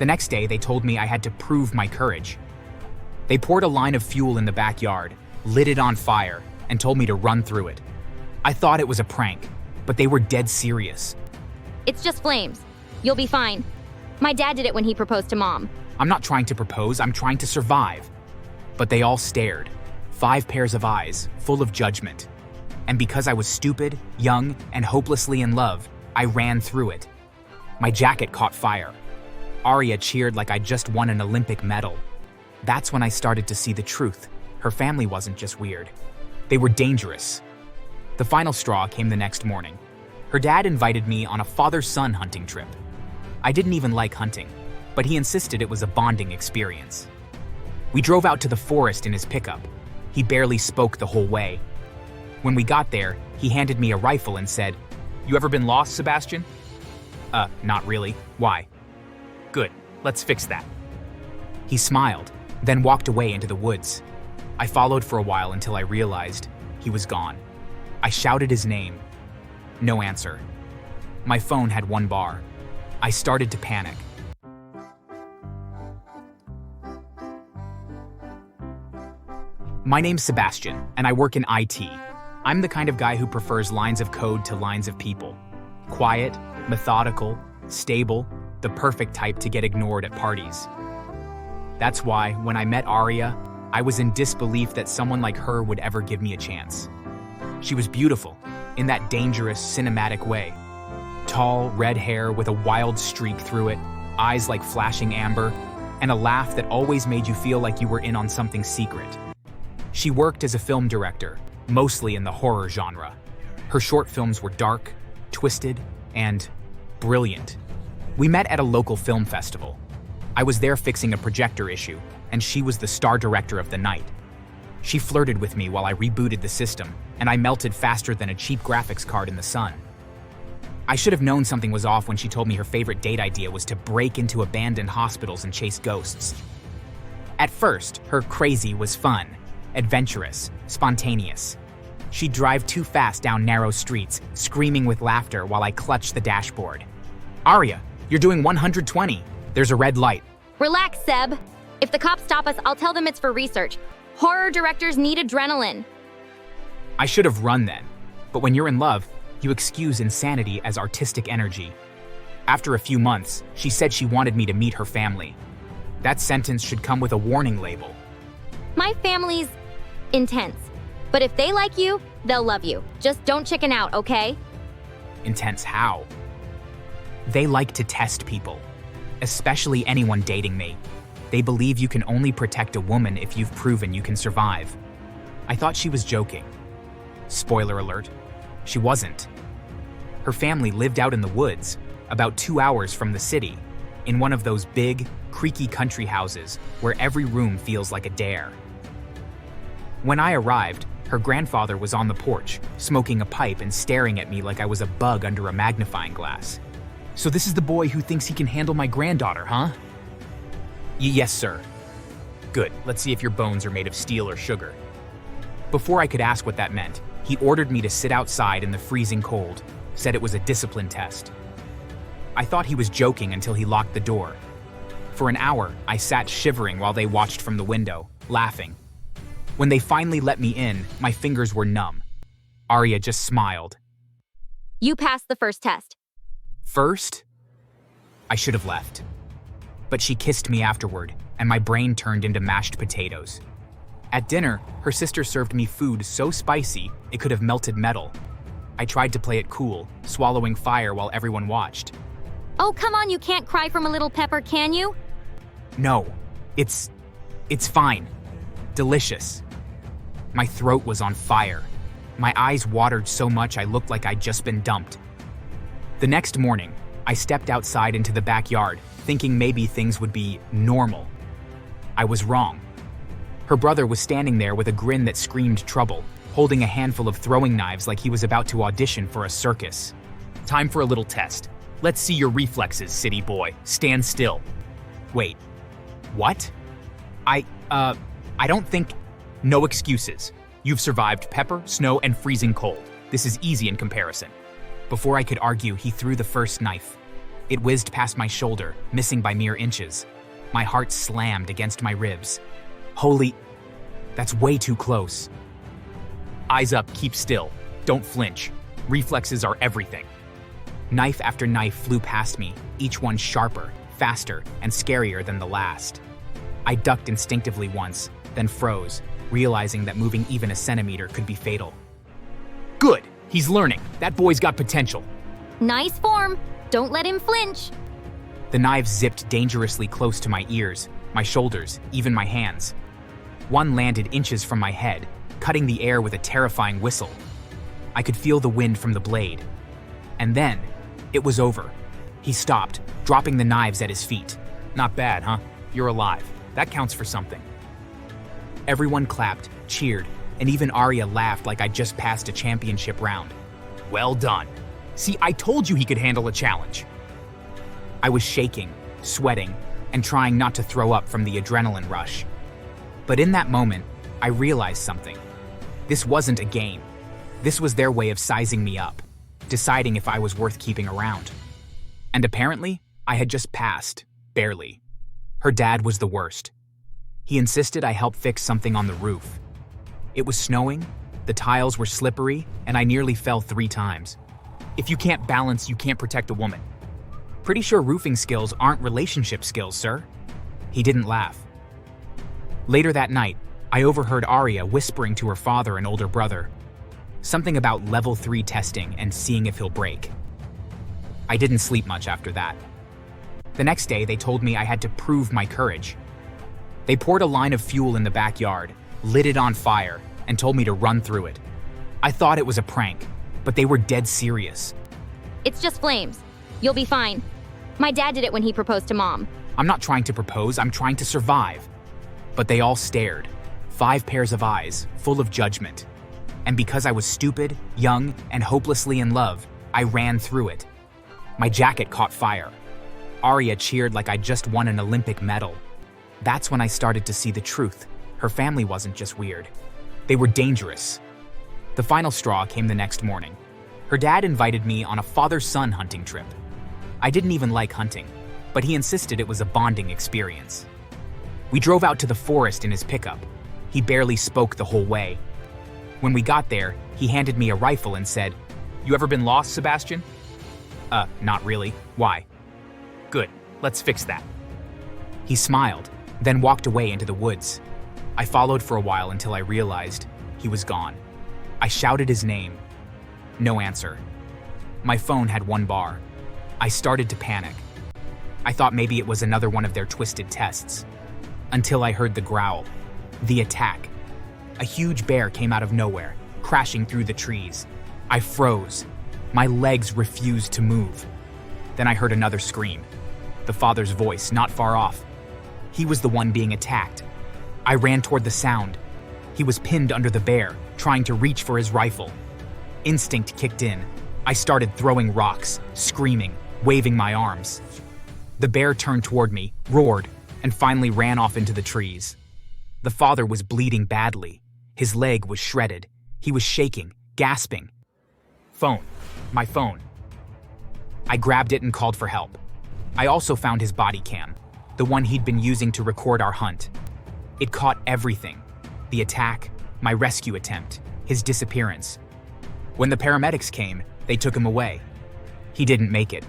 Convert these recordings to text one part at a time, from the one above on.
The next day, they told me I had to prove my courage. They poured a line of fuel in the backyard, lit it on fire, and told me to run through it. I thought it was a prank, but they were dead serious. It's just flames. You'll be fine. My dad did it when he proposed to Mom. I'm not trying to propose, I'm trying to survive. But they all stared, 5 pairs of eyes, full of judgment. And because I was stupid, young, and hopelessly in love, I ran through it. My jacket caught fire. Arya cheered like I'd just won an Olympic medal. That's when I started to see the truth. Her family wasn't just weird. They were dangerous. The final straw came the next morning. Her dad invited me on a father-son hunting trip. I didn't even like hunting, but he insisted it was a bonding experience. We drove out to the forest in his pickup. He barely spoke the whole way. When we got there, he handed me a rifle and said, "You ever been lost, Sebastian?" Not really. Why? Good, let's fix that. He smiled, then walked away into the woods. I followed for a while until I realized he was gone. I shouted his name. No answer. My phone had 1 bar. I started to panic. My name's Sebastian, and I work in IT. I'm the kind of guy who prefers lines of code to lines of people. Quiet, methodical, stable, the perfect type to get ignored at parties. That's why, when I met Arya, I was in disbelief that someone like her would ever give me a chance. She was beautiful, in that dangerous, cinematic way. Tall, red hair with a wild streak through it, eyes like flashing amber, and a laugh that always made you feel like you were in on something secret. She worked as a film director, mostly in the horror genre. Her short films were dark, twisted, and brilliant. We met at a local film festival. I was there fixing a projector issue, and she was the star director of the night. She flirted with me while I rebooted the system, and I melted faster than a cheap graphics card in the sun. I should have known something was off when she told me her favorite date idea was to break into abandoned hospitals and chase ghosts. At first, her crazy was fun, adventurous, spontaneous. She'd drive too fast down narrow streets, screaming with laughter while I clutched the dashboard. "Arya, you're doing 120. There's a red light." Relax, Seb. If the cops stop us, I'll tell them it's for research. Horror directors need adrenaline. I should have run then, but when you're in love, you excuse insanity as artistic energy. After a few months, she said she wanted me to meet her family. That sentence should come with a warning label. My family's intense. But if they like you, they'll love you. Just don't chicken out, okay? Intense how? They like to test people, especially anyone dating me. They believe you can only protect a woman if you've proven you can survive. I thought she was joking. Spoiler alert, she wasn't. Her family lived out in the woods, about 2 hours from the city, in one of those big, creaky country houses where every room feels like a dare. When I arrived, her grandfather was on the porch, smoking a pipe and staring at me like I was a bug under a magnifying glass. "So this is the boy who thinks he can handle my granddaughter, huh?" "Yes, sir." "Good, let's see if your bones are made of steel or sugar." Before I could ask what that meant, he ordered me to sit outside in the freezing cold, said it was a discipline test. I thought he was joking until he locked the door. For an hour, I sat shivering while they watched from the window, laughing. When they finally let me in, my fingers were numb. Arya just smiled. You passed the first test. First? I should have left. But she kissed me afterward, and my brain turned into mashed potatoes. At dinner, her sister served me food so spicy it could have melted metal. I tried to play it cool, swallowing fire while everyone watched. Oh, come on, you can't cry from a little pepper, can you? No, it's fine. Delicious. My throat was on fire. My eyes watered so much I looked like I'd just been dumped. The next morning, I stepped outside into the backyard, thinking maybe things would be normal. I was wrong. Her brother was standing there with a grin that screamed trouble, holding a handful of throwing knives like he was about to audition for a circus. "Time for a little test. Let's see your reflexes, city boy. Stand still." "Wait, what? I don't think..." "No excuses. You've survived pepper, snow, and freezing cold. This is easy in comparison." Before I could argue, he threw the first knife. It whizzed past my shoulder, missing by mere inches. My heart slammed against my ribs. Holy... That's way too close. Eyes up, keep still. Don't flinch. Reflexes are everything. Knife after knife flew past me, each one sharper, faster, and scarier than the last. I ducked instinctively once, then froze, realizing that moving even a centimeter could be fatal. Good! He's learning. That boy's got potential. Nice form. Don't let him flinch. The knives zipped dangerously close to my ears, my shoulders, even my hands. One landed inches from my head, cutting the air with a terrifying whistle. I could feel the wind from the blade. And then, it was over. He stopped, dropping the knives at his feet. Not bad, huh? You're alive. That counts for something. Everyone clapped, cheered, and even Arya laughed like I'd just passed a championship round. Well done. See, I told you he could handle a challenge. I was shaking, sweating, and trying not to throw up from the adrenaline rush. But in that moment, I realized something. This wasn't a game. This was their way of sizing me up, deciding if I was worth keeping around. And apparently, I had just passed, barely. Her dad was the worst. He insisted I help fix something on the roof. It was snowing, the tiles were slippery, and I nearly fell 3 times. If you can't balance, you can't protect a woman. Pretty sure roofing skills aren't relationship skills, sir. He didn't laugh. Later that night, I overheard Arya whispering to her father and older brother. Something about level 3 testing and seeing if he'll break. I didn't sleep much after that. The next day, they told me I had to prove my courage. They poured a line of fuel in the backyard, lit it on fire, and told me to run through it. I thought it was a prank, but they were dead serious. It's just flames. You'll be fine. My dad did it when he proposed to Mom. I'm not trying to propose, I'm trying to survive. But they all stared, 5 pairs of eyes, full of judgment. And because I was stupid, young, and hopelessly in love, I ran through it. My jacket caught fire. Arya cheered like I'd just won an Olympic medal. That's when I started to see the truth. Her family wasn't just weird. They were dangerous. The final straw came the next morning. Her dad invited me on a father-son hunting trip. I didn't even like hunting, but he insisted it was a bonding experience. We drove out to the forest in his pickup. He barely spoke the whole way. When we got there, he handed me a rifle and said, "You ever been lost, Sebastian?" Not really. Why? Good, let's fix that. He smiled, then walked away into the woods. I followed for a while until I realized he was gone. I shouted his name. No answer. My phone had 1 bar. I started to panic. I thought maybe it was another one of their twisted tests. Until I heard the growl. The attack. A huge bear came out of nowhere, crashing through the trees. I froze. My legs refused to move. Then I heard another scream. The father's voice, not far off. He was the one being attacked. I ran toward the sound. He was pinned under the bear, trying to reach for his rifle. Instinct kicked in. I started throwing rocks, screaming, waving my arms. The bear turned toward me, roared, and finally ran off into the trees. The father was bleeding badly. His leg was shredded. He was shaking, gasping. Phone. My phone. I grabbed it and called for help. I also found his body cam, the one he'd been using to record our hunt. It caught everything. The attack, my rescue attempt, his disappearance. When the paramedics came, they took him away. He didn't make it.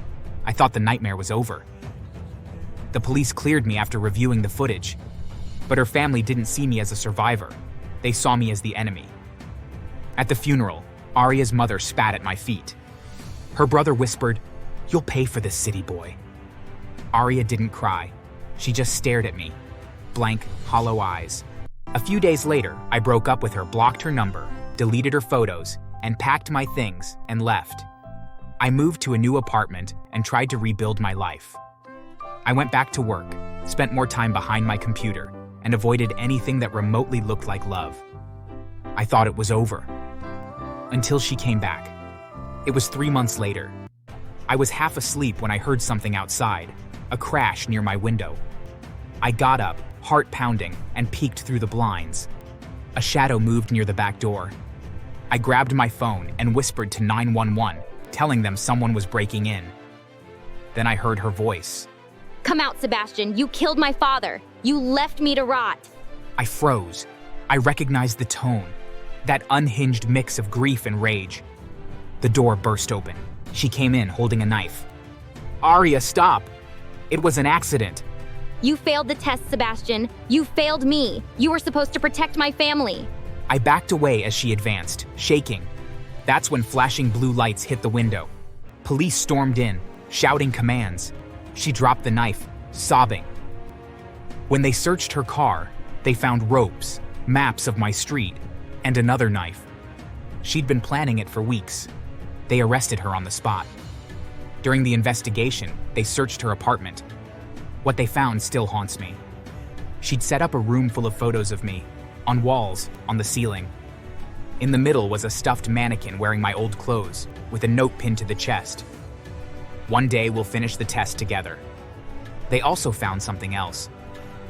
I thought the nightmare was over. The police cleared me after reviewing the footage, but her family didn't see me as a survivor. They saw me as the enemy. At the funeral, Arya's mother spat at my feet. Her brother whispered, "You'll pay for this, city boy." Arya didn't cry. She just stared at me. Blank, hollow eyes. A few days later, I broke up with her, blocked her number, deleted her photos, and packed my things and left. I moved to a new apartment and tried to rebuild my life. I went back to work, spent more time behind my computer, and avoided anything that remotely looked like love. I thought it was over. Until she came back. It was 3 months later. I was half asleep when I heard something outside, a crash near my window. I got up, heart pounding, and peeked through the blinds. A shadow moved near the back door. I grabbed my phone and whispered to 911, telling them someone was breaking in. Then I heard her voice. Come out, Sebastian. You killed my father. You left me to rot. I froze. I recognized the tone, that unhinged mix of grief and rage. The door burst open. She came in holding a knife. Aria, stop! It was an accident. You failed the test, Sebastian. You failed me. You were supposed to protect my family. I backed away as she advanced, shaking. That's when flashing blue lights hit the window. Police stormed in, shouting commands. She dropped the knife, sobbing. When they searched her car, they found ropes, maps of my street, and another knife. She'd been planning it for weeks. They arrested her on the spot. During the investigation, they searched her apartment. What they found still haunts me. She'd set up a room full of photos of me, on walls, on the ceiling. In the middle was a stuffed mannequin wearing my old clothes, with a note pinned to the chest. One day we'll finish the test together. They also found something else.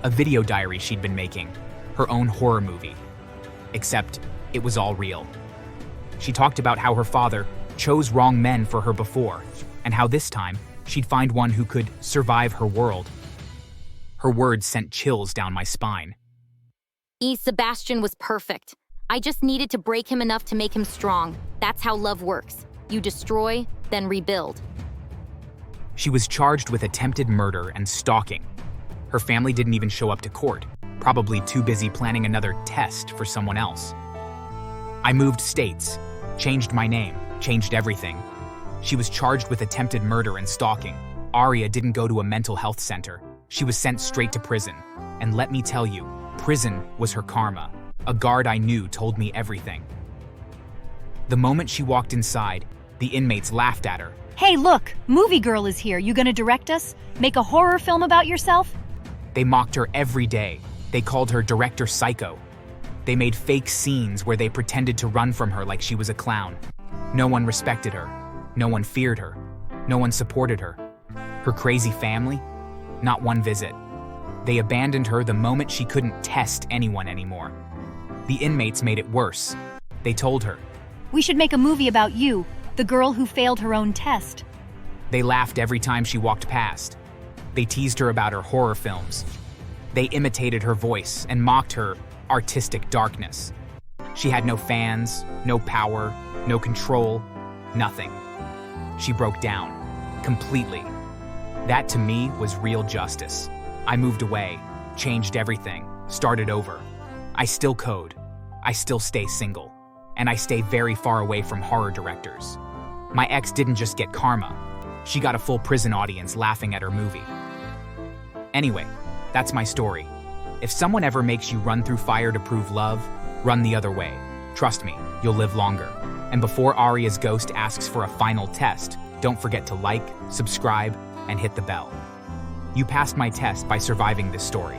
A video diary she'd been making, her own horror movie. Except it was all real. She talked about how her father chose wrong men for her before, and how this time she'd find one who could survive her world. Her words sent chills down my spine. Sebastian was perfect. I just needed to break him enough to make him strong. That's how love works. You destroy, then rebuild. She was charged with attempted murder and stalking. Her family didn't even show up to court, probably too busy planning another test for someone else. I moved states, changed my name, changed everything. She was charged with attempted murder and stalking. Aria didn't go to a mental health center. She was sent straight to prison. And let me tell you, prison was her karma. A guard I knew told me everything. The moment she walked inside, the inmates laughed at her. Hey, look, Movie Girl is here. You gonna direct us? Make a horror film about yourself? They mocked her every day. They called her Director Psycho. They made fake scenes where they pretended to run from her like she was a clown. No one respected her. No one feared her. No one supported her. Her crazy family? Not one visit. They abandoned her the moment she couldn't test anyone anymore. The inmates made it worse. They told her. We should make a movie about you, the girl who failed her own test. They laughed every time she walked past. They teased her about her horror films. They imitated her voice and mocked her artistic darkness. She had no fans, no power, no control, nothing. She broke down, completely. That to me was real justice. I moved away, changed everything, started over. I still code. I still stay single. And I stay very far away from horror directors. My ex didn't just get karma. She got a full prison audience laughing at her movie. Anyway, that's my story. If someone ever makes you run through fire to prove love, run the other way. Trust me, you'll live longer. And before Aria's ghost asks for a final test, don't forget to like, subscribe, and hit the bell. You passed my test by surviving this story.